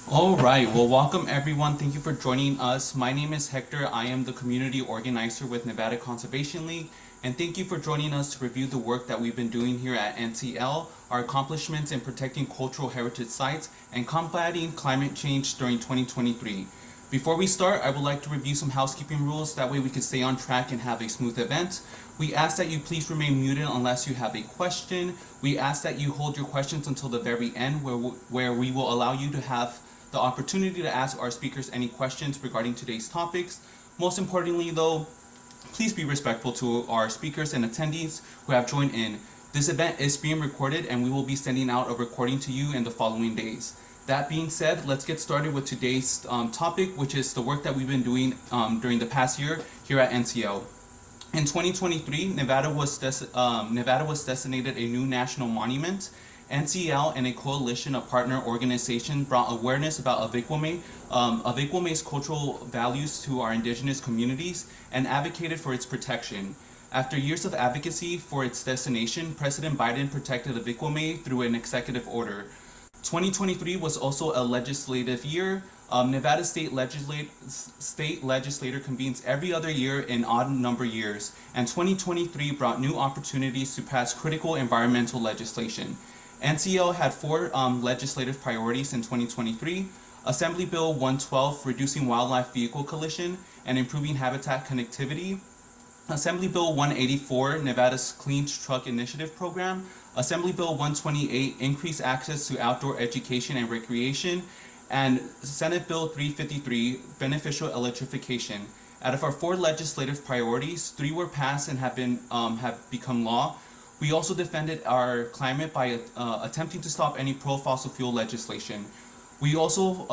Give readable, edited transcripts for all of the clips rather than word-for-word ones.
All right. Well, welcome everyone. Thank you for joining us. My name is Hector. I am the community organizer with Nevada Conservation League. And thank you for joining us to review the work that we've been doing here at NCL, our accomplishments in protecting cultural heritage sites and combating climate change during 2023. Before we start, I would like to review some housekeeping rules. That way we can stay on track and have a smooth event. We ask that you please remain muted unless you have a question. We ask that you hold your questions until the very end where we will allow you to have the opportunity to ask our speakers any questions regarding today's topics. Most importantly though, please be respectful to our speakers and attendees who have joined in. This event is being recorded and we will be sending out a recording to you in the following days. That being said, let's get started with today's topic, which is the work that we've been doing during the past year here at NCL. In 2023, Nevada was designated a new national monument. NCL and a coalition of partner organizations brought awareness about Avicuame's cultural values to our indigenous communities and advocated for its protection. After years of advocacy for its designation, President Biden protected Avicuame through an executive order. 2023 was also a legislative year. Nevada state legislature convenes every other year in odd number years, and 2023 brought new opportunities to pass critical environmental legislation. NCL had four legislative priorities in 2023: Assembly Bill 112, reducing wildlife vehicle collision and improving habitat connectivity; Assembly Bill 184, Nevada's Clean Truck Initiative Program; Assembly Bill 128, increase access to outdoor education and recreation; and Senate Bill 353, beneficial electrification. Out of our four legislative priorities, three were passed and have become law. We also defended our climate by attempting to stop any pro-fossil fuel legislation. We also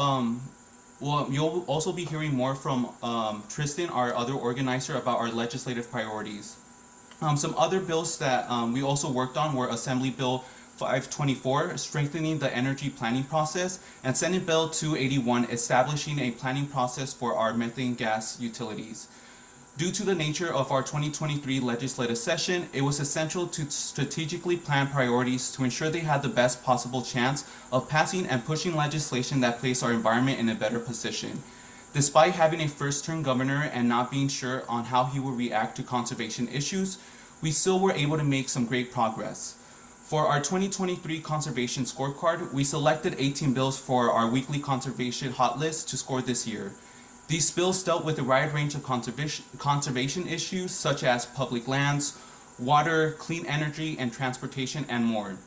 you'll also be hearing more from Tristan, our other organizer, about our legislative priorities. Some other bills that we also worked on were Assembly Bill 524, strengthening the energy planning process, and Senate Bill 281, establishing a planning process for our methane gas utilities. Due to the nature of our 2023 legislative session, it was essential to strategically plan priorities to ensure they had the best possible chance of passing and pushing legislation that placed our environment in a better position. Despite having a first-term governor and not being sure on how he would react to conservation issues, we still were able to make some great progress. For our 2023 conservation scorecard, we selected 18 bills for our weekly conservation hot list to score this year. These bills dealt with a wide range of conservation issues such as public lands, water, clean energy, and transportation, and more.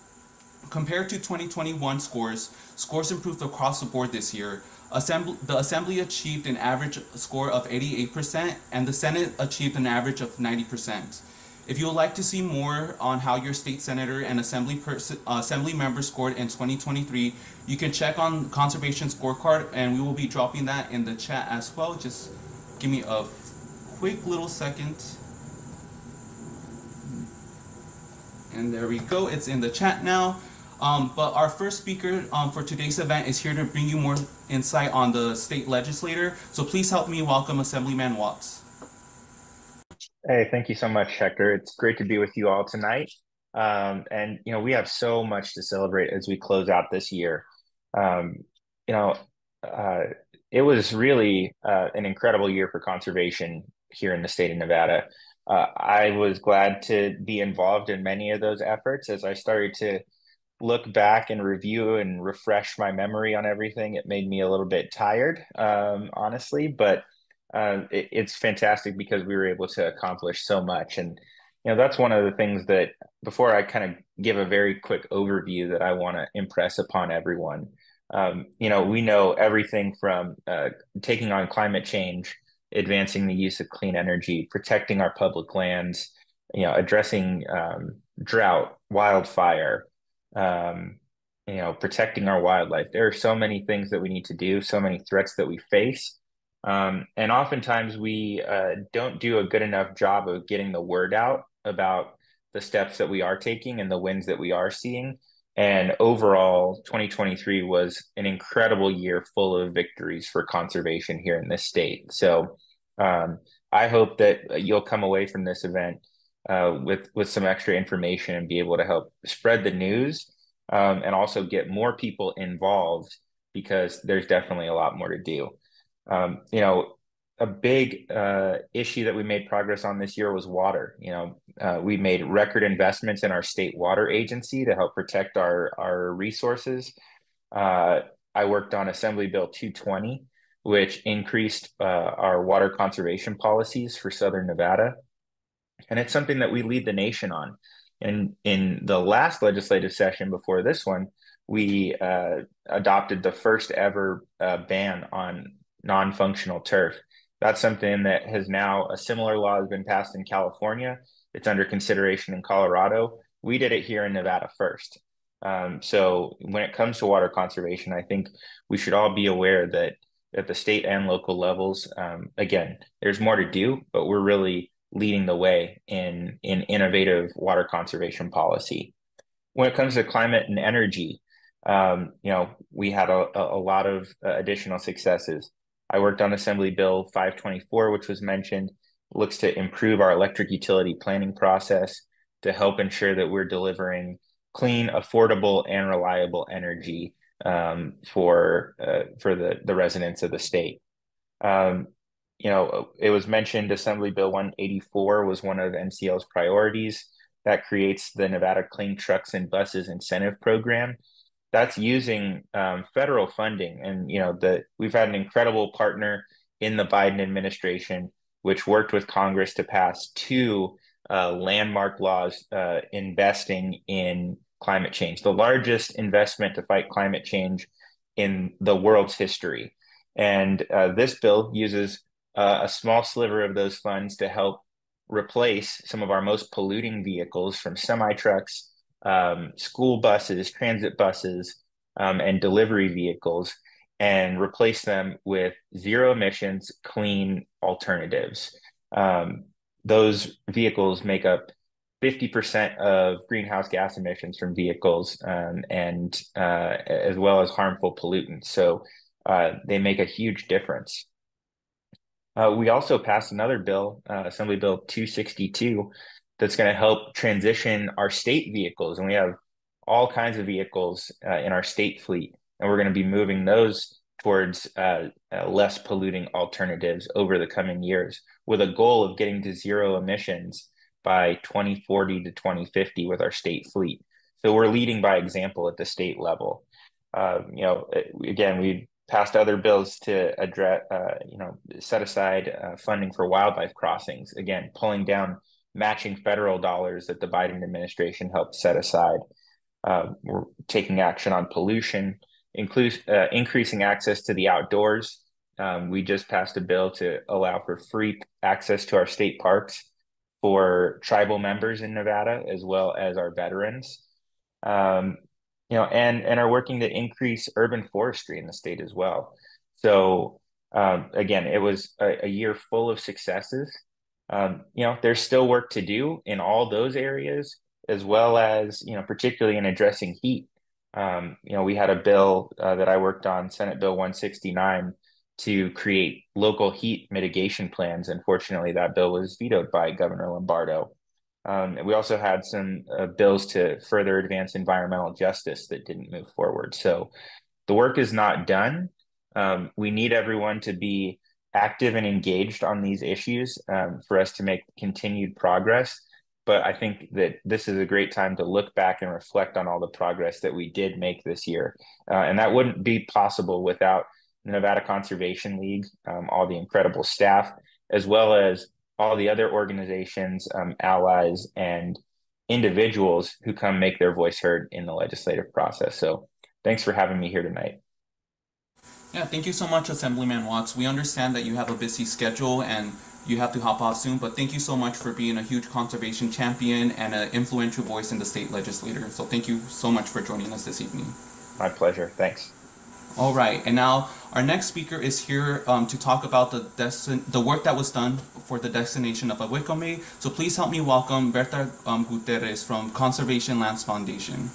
Compared to 2021 scores improved across the board this year. The Assembly achieved an average score of 88%, and the Senate achieved an average of 90%. If you would like to see more on how your state senator and assembly members scored in 2023, you can check on Conservation Scorecard, and we will be dropping that in the chat as well. Just give me a quick little second. And there we go, it's in the chat now. But our first speaker for today's event is here to bring you more insight on the state legislator. So please help me welcome Assemblyman Watts. Hey, thank you so much, Hector. It's great to be with you all tonight. And we have so much to celebrate as we close out this year. Um, you know, uh, it was really an incredible year for conservation here in the state of Nevada. I was glad to be involved in many of those efforts. As I started to look back and review and refresh my memory on everything, it made me a little bit tired, honestly, but it's fantastic because we were able to accomplish so much. And, that's one of the things that before I kind of give a very quick overview that I want to impress upon everyone. We know everything from taking on climate change, advancing the use of clean energy, protecting our public lands, addressing drought, wildfire, um, protecting our wildlife. There are so many things that we need to do, so many threats that we face. And oftentimes we don't do a good enough job of getting the word out about the steps that we are taking and the wins that we are seeing. And overall, 2023 was an incredible year full of victories for conservation here in this state. So I hope that you'll come away from this event with some extra information and be able to help spread the news and also get more people involved because there's definitely a lot more to do. You know, a big issue that we made progress on this year was water. We made record investments in our state water agency to help protect our resources. Uh, I worked on Assembly Bill 220, which increased our water conservation policies for Southern Nevada. And it's something that we lead the nation on. And in the last legislative session before this one, we adopted the first ever ban on non-functional turf. That's something that has now, a similar law has been passed in California. It's under consideration in Colorado. We did it here in Nevada first. So when it comes to water conservation, I think we should all be aware that at the state and local levels, again, there's more to do, but we're really leading the way in innovative water conservation policy. When it comes to climate and energy, we had a lot of additional successes. I worked on Assembly Bill 524, which was mentioned, looks to improve our electric utility planning process to help ensure that we're delivering clean, affordable, and reliable energy for the residents of the state. Um, it was mentioned Assembly Bill 184 was one of NCL's priorities. That creates the Nevada Clean Trucks and Buses Incentive Program. That's using federal funding, and we've had an incredible partner in the Biden administration, which worked with Congress to pass two landmark laws investing in climate change, the largest investment to fight climate change in the world's history. And this bill uses a small sliver of those funds to help replace some of our most polluting vehicles from semi-trucks, school buses, transit buses, and delivery vehicles, and replace them with zero emissions, clean alternatives. Those vehicles make up 50% of greenhouse gas emissions from vehicles, and as well as harmful pollutants. So they make a huge difference. We also passed another bill, Assembly Bill 262, that's going to help transition our state vehicles. And we have all kinds of vehicles in our state fleet, and we're going to be moving those towards less polluting alternatives over the coming years, with a goal of getting to zero emissions by 2040 to 2050 with our state fleet. So we're leading by example at the state level. Again, we passed other bills to address, set aside funding for wildlife crossings. Again, pulling down matching federal dollars that the Biden administration helped set aside. We're taking action on pollution, increasing access to the outdoors. We just passed a bill to allow for free access to our state parks for tribal members in Nevada, as well as our veterans. And are working to increase urban forestry in the state as well. So again, it was a year full of successes. There's still work to do in all those areas, as well as, particularly in addressing heat. We had a bill that I worked on, Senate Bill 169, to create local heat mitigation plans. Unfortunately, that bill was vetoed by Governor Lombardo. We also had some bills to further advance environmental justice that didn't move forward. So the work is not done. We need everyone to be active and engaged on these issues for us to make continued progress. But I think that this is a great time to look back and reflect on all the progress that we did make this year. And that wouldn't be possible without the Nevada Conservation League, all the incredible staff, as well as all the other organizations, allies, and individuals who come make their voice heard in the legislative process. So thanks for having me here tonight. Yeah, thank you so much, Assemblyman Watts. We understand that you have a busy schedule and you have to hop off soon, but thank you so much for being a huge conservation champion and an influential voice in the state legislature. So thank you so much for joining us this evening. My pleasure. Thanks. All right, and now our next speaker is here to talk about the work that was done for the destination of Awikome. So please help me welcome Bertha Gutierrez from Conservation Lands Foundation.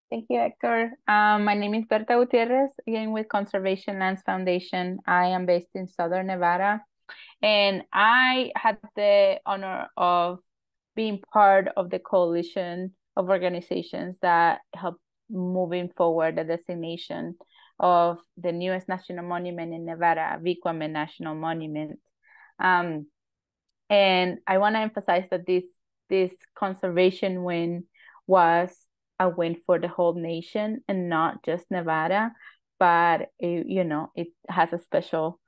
Thank you, Hector. My name is Bertha Gutierrez, again with Conservation Lands Foundation. I am based in Southern Nevada, and I had the honor of being part of the coalition of organizations that help moving forward the designation of the newest national monument in Nevada, Vicuame National Monument. And I want to emphasize that this conservation win was a win for the whole nation and not just Nevada, but it has a special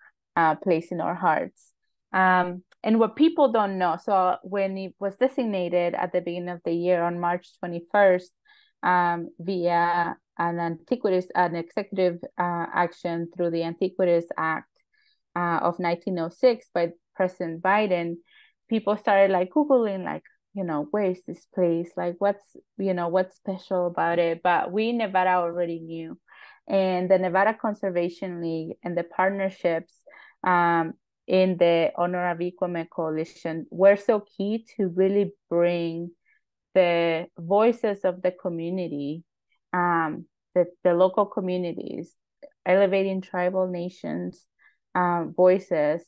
place in our hearts. And what people don't know, so when it was designated at the beginning of the year on March 21st, via an executive action through the Antiquities Act of 1906 by President Biden, people started like Googling, like, where is this place? Like, what's special about it? But we in Nevada already knew. And the Nevada Conservation League and the partnerships in the Honor of Vicuame Coalition were so key to really bring the voices of the community, the local communities, elevating tribal nations, voices,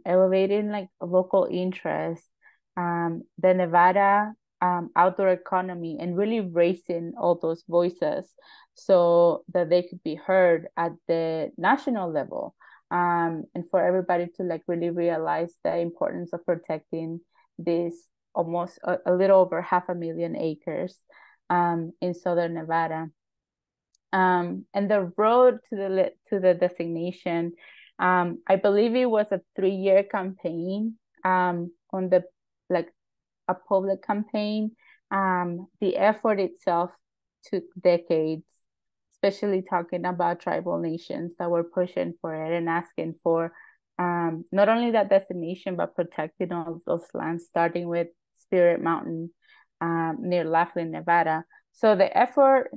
elevating like local interests, the Nevada outdoor economy, and really raising all those voices so that they could be heard at the national level, and for everybody to like really realize the importance of protecting this almost a little over 500,000 acres in southern Nevada. And the road to the designation, I believe it was a 3-year campaign, on the like a public campaign. The effort itself took decades, especially talking about tribal nations that were pushing for it and asking for not only that designation, but protecting all those lands, starting with Spirit Mountain near Laughlin, Nevada. So the effort,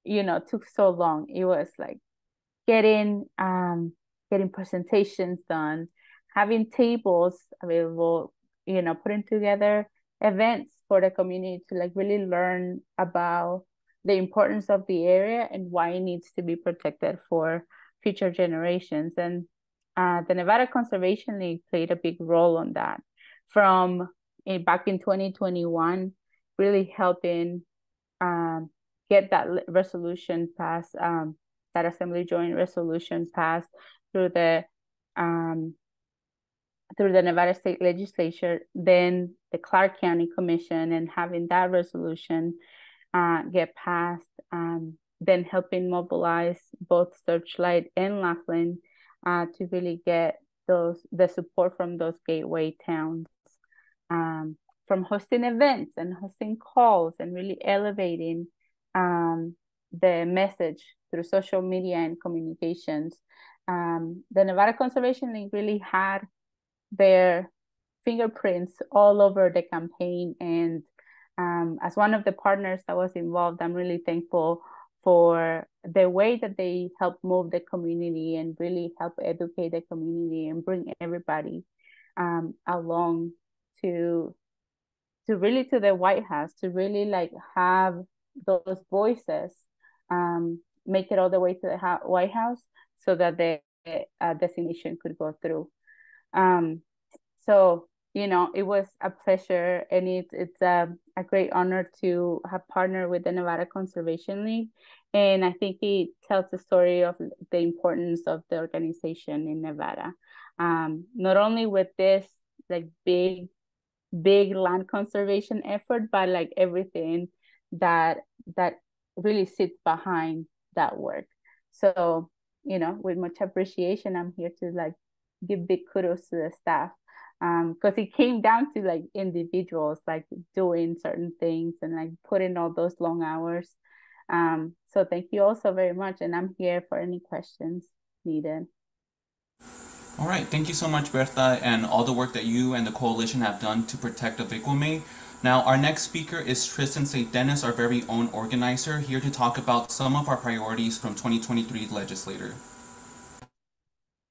took so long. It was like getting presentations done, having tables available, putting together events for the community to like really learn about the importance of the area and why it needs to be protected for future generations. And the Nevada Conservation League played a big role on that from back in 2021, really helping get that resolution passed, that Assembly Joint Resolution passed through the Nevada State Legislature, then the Clark County Commission, and having that resolution get passed, then helping mobilize both Searchlight and Laughlin to really get the support from those gateway towns, from hosting events and hosting calls and really elevating the message through social media and communications. The Nevada Conservation League really had their fingerprints all over the campaign. And as one of the partners that was involved, I'm really thankful for the way that they help move the community and really help educate the community and bring everybody along to really to the White House, to really like have those voices make it all the way to the White House so that the designation could go through. So, it was a pleasure, and it's a great honor to have partnered with the Nevada Conservation League. And I think it tells the story of the importance of the organization in Nevada. Not only with this like big land conservation effort, but like everything that really sits behind that work. So, with much appreciation, I'm here to like give big kudos to the staff, because it came down to like individuals like doing certain things and like putting all those long hours. So thank you all so very much, and I'm here for any questions needed. All right, thank you so much, Bertha, and all the work that you and the coalition have done to protect the Vicuame. Now, our next speaker is Tristan St. Dennis, our very own organizer, here to talk about some of our priorities from 2023 legislature.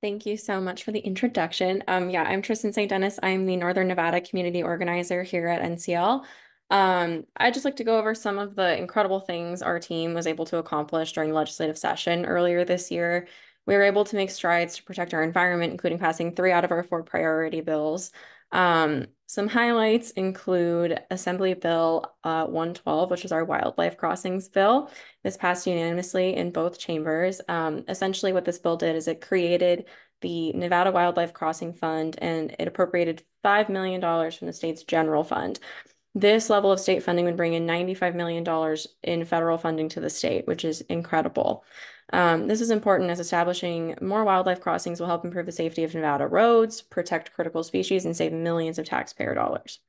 Thank you so much for the introduction. I'm Tristan St. Dennis. I'm the Northern Nevada Community Organizer here at NCL. I'd just like to go over some of the incredible things our team was able to accomplish during the legislative session earlier this year. We were able to make strides to protect our environment, including passing 3 out of our 4 priority bills. Some highlights include Assembly Bill 112, which is our wildlife crossings bill. This passed unanimously in both chambers. Essentially, what this bill did is it created the Nevada Wildlife Crossing Fund, and it appropriated $5 million from the state's general fund. This level of state funding would bring in $95 million in federal funding to the state, which is incredible. This is important as establishing more wildlife crossings will help improve the safety of Nevada roads, protect critical species, and save millions of taxpayer dollars.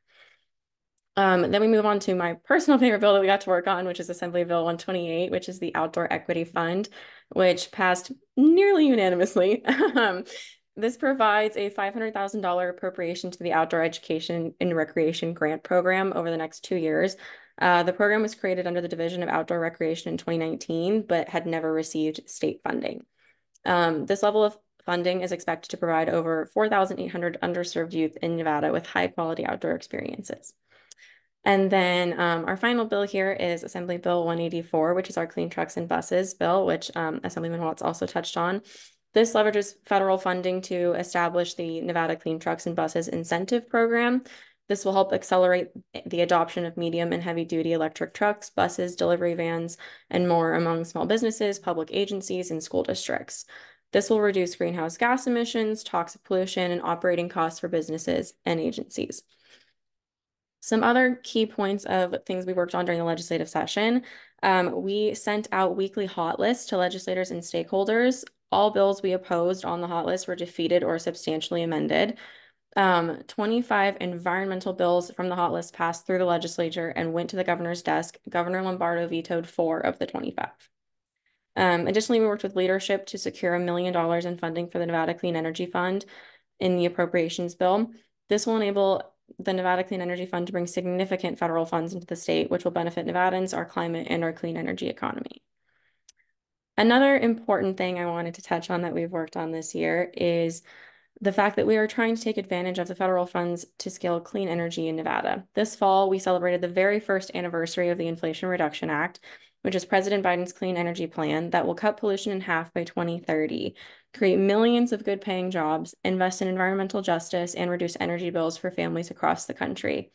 Then we move on to my personal favorite bill that we got to work on, which is Assembly Bill 128, which is the Outdoor Equity Fund, which passed nearly unanimously. This provides a $500,000 appropriation to the Outdoor Education and Recreation Grant Program over the next 2 years. The program was created under the Division of Outdoor Recreation in 2019, but had never received state funding. This level of funding is expected to provide over 4,800 underserved youth in Nevada with high-quality outdoor experiences. And then our final bill here is Assembly Bill 184, which is our Clean Trucks and Buses bill, which Assemblyman Watts also touched on. This leverages federal funding to establish the Nevada Clean Trucks and Buses Incentive Program. This will help accelerate the adoption of medium and heavy-duty electric trucks, buses, delivery vans, and more among small businesses, public agencies, and school districts. This will reduce greenhouse gas emissions, toxic pollution, and operating costs for businesses and agencies. Some other key points of things we worked on during the legislative session. We sent out weekly hot lists to legislators and stakeholders. All bills we opposed on the hot list were defeated or substantially amended. 25 environmental bills from the hot list passed through the legislature and went to the governor's desk. Governor Lombardo vetoed 4 of the 25. Additionally, we worked with leadership to secure $1 million in funding for the Nevada Clean Energy Fund in the appropriations bill. This will enable the Nevada Clean Energy Fund to bring significant federal funds into the state, which will benefit Nevadans, our climate, and our clean energy economy. Another important thing I wanted to touch on that we've worked on this year is the fact that we are trying to take advantage of the federal funds to scale clean energy in Nevada. This fall, we celebrated the very first anniversary of the Inflation Reduction Act, which is President Biden's clean energy plan that will cut pollution in half by 2030, create millions of good-paying jobs, invest in environmental justice, and reduce energy bills for families across the country.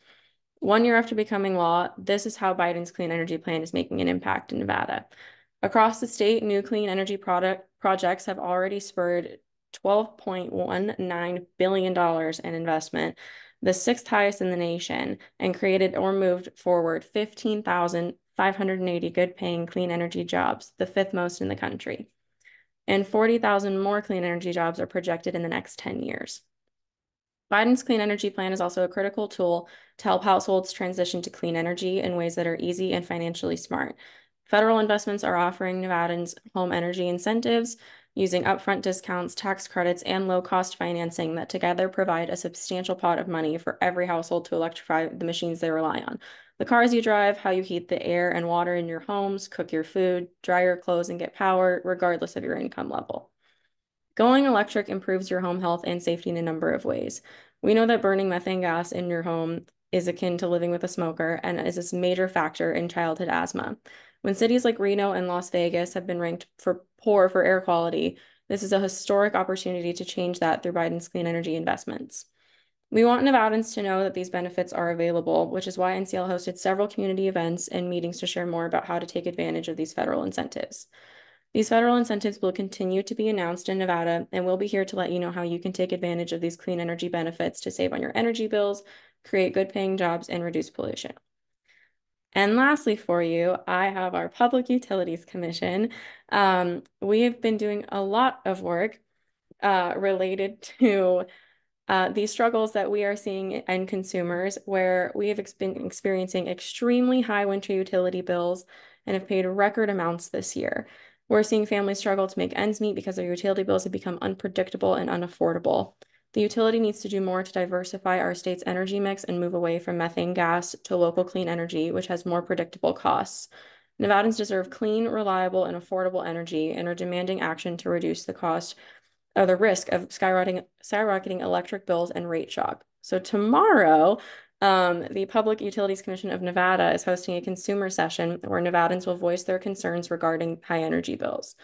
1 year after becoming law, this is how Biden's clean energy plan is making an impact in Nevada. Across the state, new clean energy projects have already spurred $12.19 billion in investment, the 6th highest in the nation, and created or moved forward 15,580 good-paying clean energy jobs, the 5th most in the country. And 40,000 more clean energy jobs are projected in the next 10 years. Biden's clean energy plan is also a critical tool to help households transition to clean energy in ways that are easy and financially smart. Federal investments are offering Nevadans home energy incentives using upfront discounts, tax credits, and low-cost financing that together provide a substantial pot of money for every household to electrify the machines they rely on. The cars you drive, how you heat the air and water in your homes, cook your food, dry your clothes, and get power, regardless of your income level. Going electric improves your home health and safety in a number of ways. We know that burning methane gas in your home is akin to living with a smoker and is a major factor in childhood asthma. When cities like Reno and Las Vegas have been ranked poor for air quality, this is a historic opportunity to change that through Biden's clean energy investments. We want Nevadans to know that these benefits are available, which is why NCL hosted several community events and meetings to share more about how to take advantage of these federal incentives. These federal incentives will continue to be announced in Nevada, and we'll be here to let you know how you can take advantage of these clean energy benefits to save on your energy bills, create good-paying jobs, and reduce pollution. And lastly for you, I have our Public Utilities Commission. We have been doing a lot of work related to these struggles that we are seeing in consumers, where we have been experiencing extremely high winter utility bills and have paid record amounts this year. We're seeing families struggle to make ends meet because their utility bills have become unpredictable and unaffordable. The utility needs to do more to diversify our state's energy mix and move away from methane gas to local clean energy, which has more predictable costs. Nevadans deserve clean, reliable, and affordable energy and are demanding action to reduce the cost or the risk of skyrocketing electric bills and rate shock. So tomorrow, the Public Utilities Commission of Nevada is hosting a consumer session where Nevadans will voice their concerns regarding high energy bills.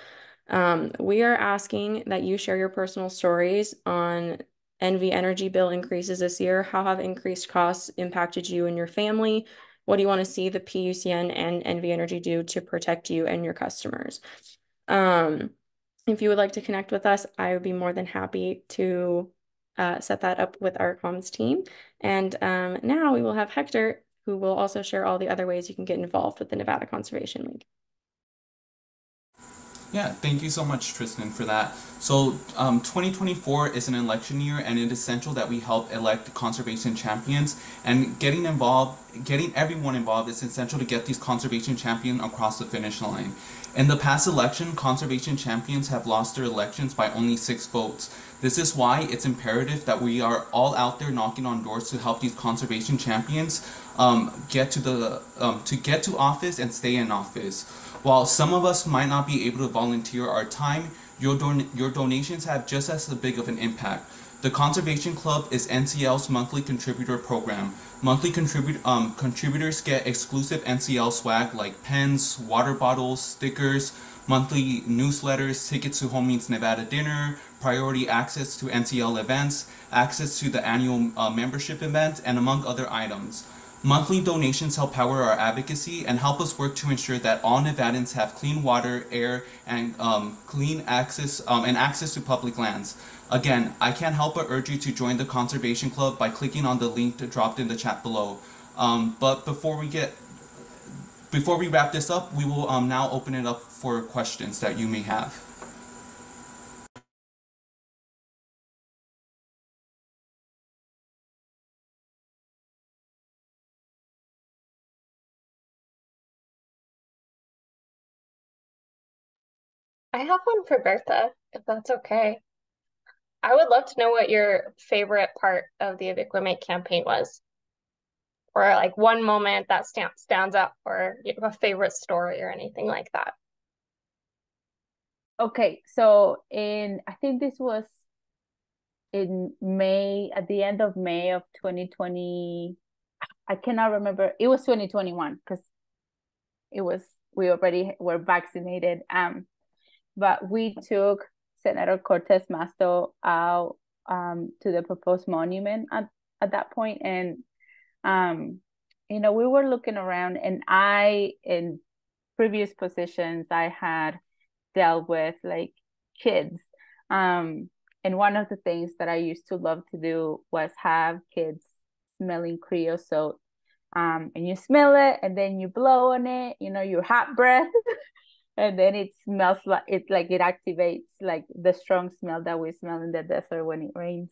We are asking that you share your personal stories on NV energy bill increases this year? How have increased costs impacted you and your family? What do you want to see the PUCN and NV Energy do to protect you and your customers? If you would like to connect with us, I would be more than happy to set that up with our comms team. And now we will have Hector, who will also share all the other ways you can get involved with the Nevada Conservation League. Yeah, thank you so much, Tristan, for that. So 2024 is an election year, and it is essential that we help elect conservation champions. And getting everyone involved is essential to get these conservation champions across the finish line. In the past election, conservation champions have lost their elections by only 6 votes. This is why it's imperative that we are all out there knocking on doors to help these conservation champions get to office and stay in office. While some of us might not be able to volunteer our time, your donations have just as big of an impact. The Conservation Club is NCL's monthly contributor program. Monthly contributors get exclusive NCL swag like pens, water bottles, stickers, monthly newsletters, tickets to Home Means Nevada dinner, priority access to NCL events, access to the annual membership event, and among other items. Monthly donations help power our advocacy and help us work to ensure that all Nevadans have clean water, air, and access to public lands. Again, I can't help but urge you to join the Conservation Club by clicking on the link dropped in the chat below. But before we wrap this up, we will now open it up for questions that you may have. I have one for Bertha, if that's okay. I would love to know what your favorite part of the Evict campaign was, or like one moment that stands out, or a favorite story or anything like that. Okay, so I think this was in May, at the end of May of 2020. I cannot remember. It was 2021 because we already were vaccinated. But we took Senator Cortez Masto out to the proposed monument at that point, and we were looking around, and in previous positions I had dealt with like kids, and one of the things that I used to love to do was have kids smelling creosote, and you smell it and then you blow on it, your hot breath. And then it smells like it activates like the strong smell that we smell in the desert when it rains.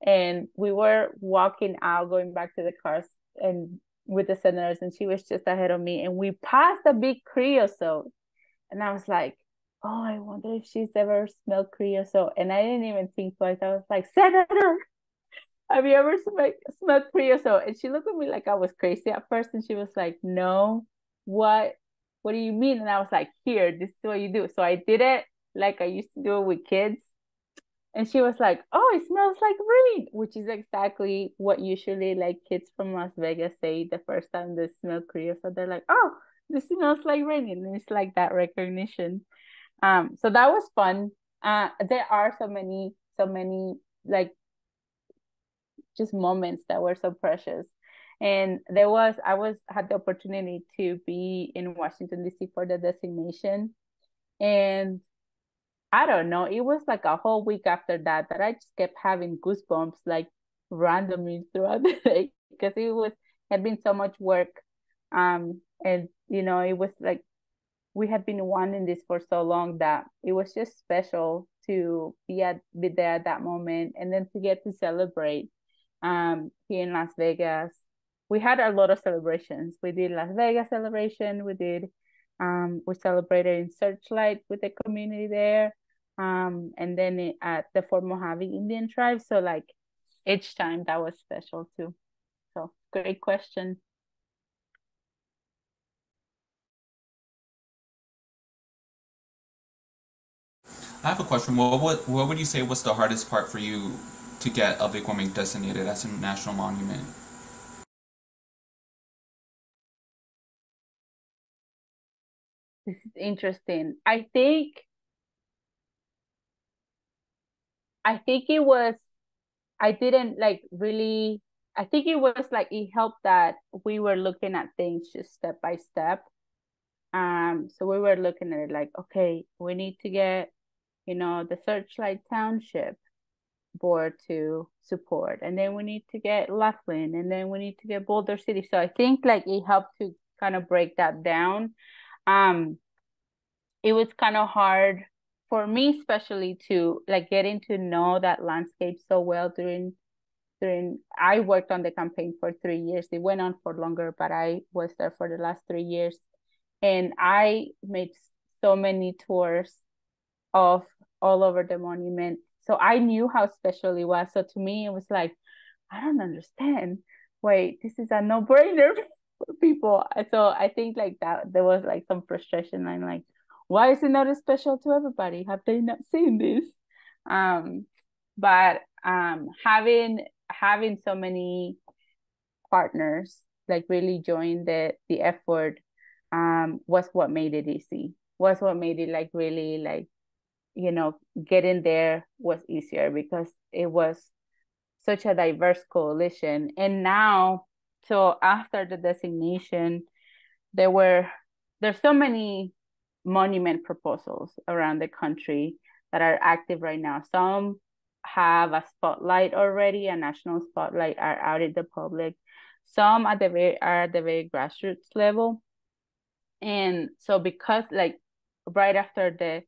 And we were walking out, going back to the cars and with the senators, and she was just ahead of me, and we passed a big creosote. And I was like, oh, I wonder if she's ever smelled creosote. And I didn't even think twice. I was like, Senator, have you ever smelled creosote? And she looked at me like I was crazy at first, and she was like, no, what do you mean? And I was like, here, this is what you do. So I did it like I used to do it with kids. And she was like, oh, it smells like rain, which is exactly what usually like kids from Las Vegas say the first time they smell creosote. They're like, oh, this smells like rain. And it's like that recognition. So that was fun. There are so many like just moments that were so precious. And I had the opportunity to be in Washington, D.C. for the designation. And I don't know, it was like a whole week after that I just kept having goosebumps like randomly throughout the day, because had been so much work. And it was like we had been wanting this for so long that it was just special to be there at that moment, and then to get to celebrate here in Las Vegas. We had a lot of celebrations. We did Las Vegas celebration. We celebrated in Searchlight with the community there. And then at the Fort Mojave Indian tribe. So like each time that was special too. So great question. I have a question. What would you say was the hardest part for you to get a Wigwaming designated as a national monument? This is interesting. I think it was I didn't like really, I think it was like it helped that we were looking at things just step by step. So we were looking at it like, okay, we need to get, the Searchlight Township board to support, and then we need to get Laughlin, and then we need to get Boulder City. So I think like it helped to kind of break that down. It was kind of hard for me, especially to like getting to know that landscape so well during I worked on the campaign for 3 years. It went on for longer, but I was there for the last 3 years. And I made so many tours of all over the monument. So I knew how special it was. So to me, it was like, I don't understand. Wait, this is a no-brainer for people. So I think like that there was like some frustration. I'm like, why is it not as special to everybody? Have they not seen this? But having so many partners like really join the effort was what made it easy. Was what made it like really like, getting there was easier because it was such a diverse coalition. And now, so after the designation, there's so many monument proposals around the country that are active right now. Some have a spotlight already, a national spotlight, are out in the public. Some are at the very grassroots level. And so because like right after the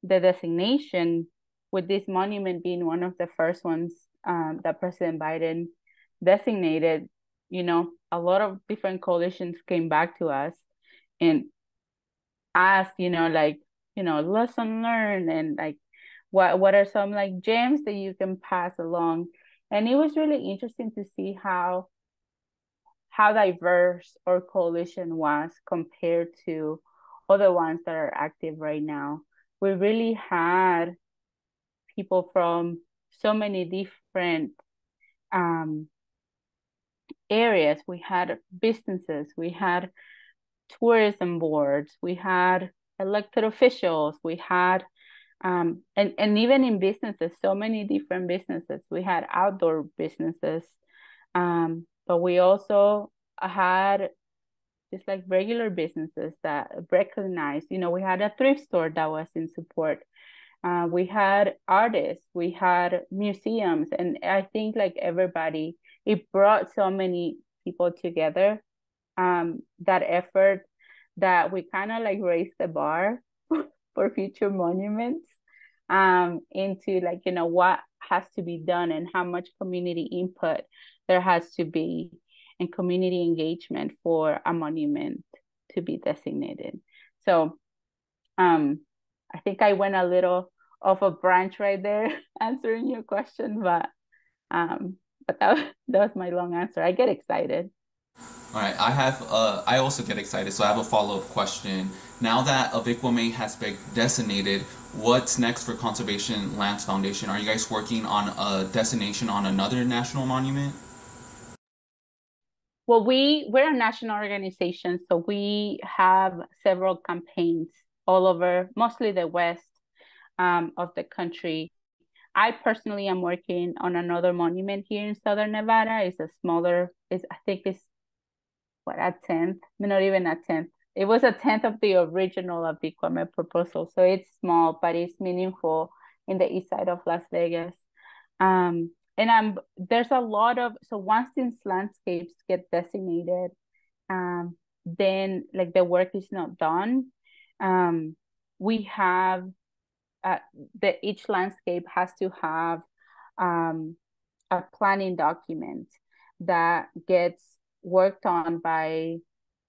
designation, with this monument being one of the first ones that President Biden designated, a lot of different coalitions came back to us and asked, lesson learned, and like what are some like gems that you can pass along. And it was really interesting to see how diverse our coalition was compared to other ones that are active right now. We really had people from so many different areas. We had businesses, we had tourism boards, we had elected officials, we had and even in businesses, so many different businesses. We had outdoor businesses, but we also had just like regular businesses that recognized, we had a thrift store that was in support. We had artists, we had museums, and I think like everybody, it brought so many people together. That effort that we kind of like raised the bar for future monuments into like, what has to be done and how much community input there has to be and community engagement for a monument to be designated. So I think I went a little off a branch right there answering your question, but that was my long answer. I get excited. All right, I also get excited, so I have a follow-up question. Now that Avikwame has been designated, what's next for Conservation Lands Foundation? Are you guys working on a designation on another national monument? Well, we're a national organization, so we have several campaigns all over, mostly the west of the country. I personally am working on another monument here in Southern Nevada. It's a smaller, I think it's a tenth, not even a tenth. It was a tenth of the original Avikwame proposal. So it's small, but it's meaningful in the east side of Las Vegas. And there's a lot of, so once these landscapes get designated, then like the work is not done. We have, each landscape has to have a planning document that gets worked on by,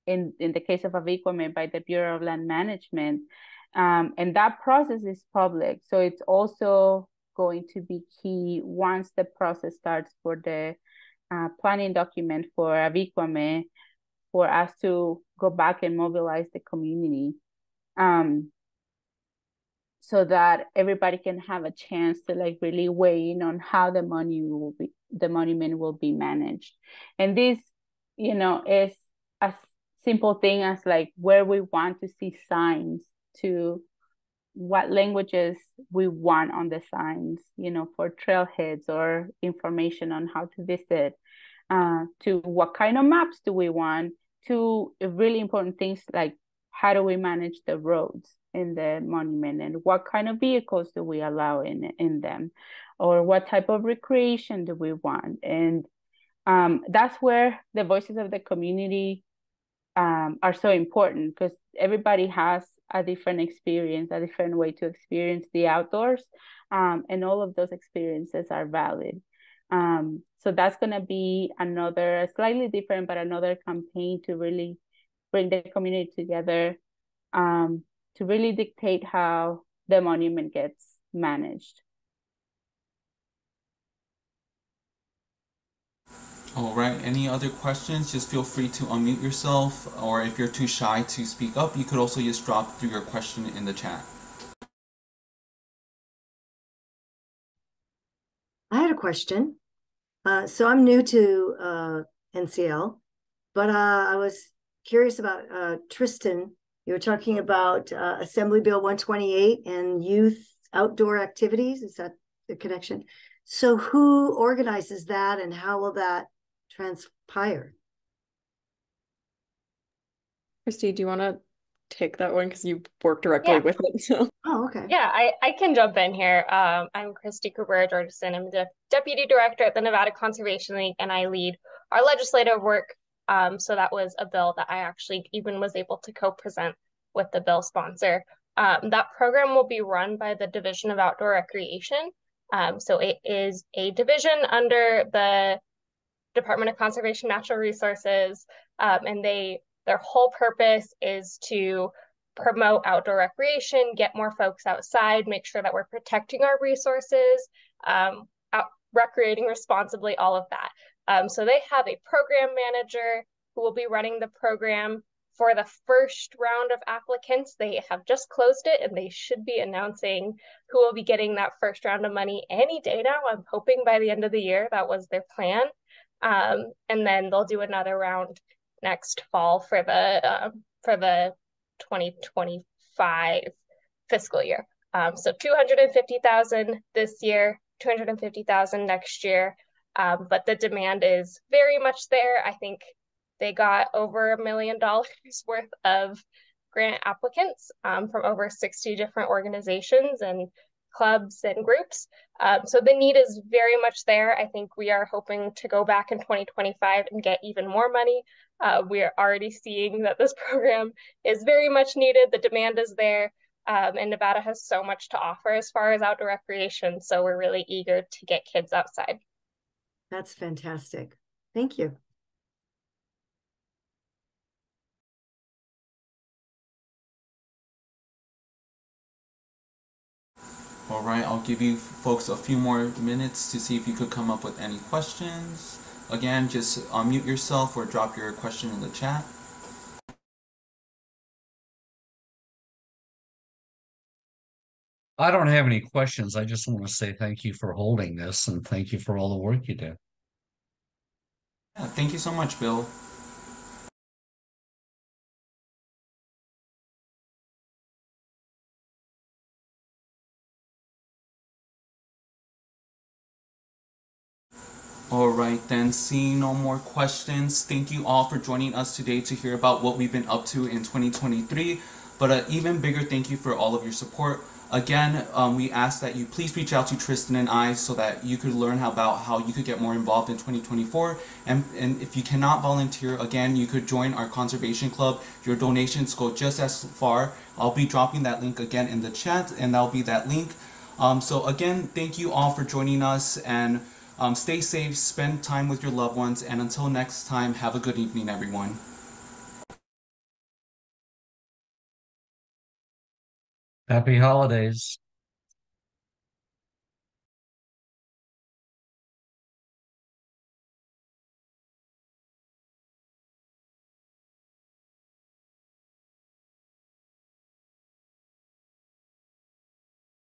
in the case of Avikwame, by the Bureau of Land Management. And that process is public. So it's also going to be key once the process starts for the planning document for Avikwame, for us to go back and mobilize the community. So that everybody can have a chance to like really weigh in on how the monument will be managed. And this, is a simple thing as like where we want to see signs to what languages we want on the signs, you know, for trailheads or information on how to visit, to what kind of maps do we want, to really important things like how do we manage the roads in the monument, and what kind of vehicles do we allow in them, or what type of recreation do we want. And that's where the voices of the community are so important, because everybody has a different experience, a different way to experience the outdoors, and all of those experiences are valid. So that's going to be another, slightly different, but another campaign to really bring the community together, to really dictate how the monument gets managed. All right, any other questions? Just feel free to unmute yourself, or if you're too shy to speak up, you could also just drop through your question in the chat. I had a question. So I'm new to NCL, but I was curious about Tristan. You were talking about Assembly Bill 128 and youth outdoor activities. Is that the connection? So who organizes that, and how will that transpire? Christy, do you want to take that one because you work directly with it? So. Oh, okay. Yeah, I can jump in here. I'm Christy Cabrera-Georgeson. I'm the Deputy Director at the Nevada Conservation League, and I lead our legislative work. So that was a bill that I actually even was able to co-present with the bill sponsor. That program will be run by the Division of Outdoor Recreation. So it is a division under the Department of Conservation Natural Resources, and their whole purpose is to promote outdoor recreation, get more folks outside, make sure that we're protecting our resources, out recreating responsibly, all of that. So they have a program manager who will be running the program for the first round of applicants. They have just closed it, and they should be announcing who will be getting that first round of money any day now. I'm hoping by the end of the year. That was their plan. And then they'll do another round next fall for the 2025 fiscal year. So 250,000 this year, 250,000 next year. But the demand is very much there. I think they got over $1 million worth of grant applicants from over 60 different organizations and clubs and groups. So the need is very much there. I think we are hoping to go back in 2025 and get even more money. We are already seeing that this program is very much needed. The demand is there. And Nevada has so much to offer as far as outdoor recreation. So we're really eager to get kids outside. That's fantastic. Thank you. All right, I'll give you folks a few more minutes to see if you could come up with any questions. Again, just unmute yourself or drop your question in the chat. I don't have any questions. I just want to say thank you for holding this, and thank you for all the work you do. Yeah, thank you so much, Bill. All right, then, seeing no more questions, thank you all for joining us today to hear about what we've been up to in 2023. But an even bigger thank you for all of your support. Again, we ask that you please reach out to Tristan and I so that you could learn about how you could get more involved in 2024. And if you cannot volunteer, again, you could join our conservation club. Your donations go just as far. I'll be dropping that link again in the chat, and that'll be that link. So again, thank you all for joining us, and stay safe, spend time with your loved ones, and until next time, have a good evening, everyone. Happy holidays.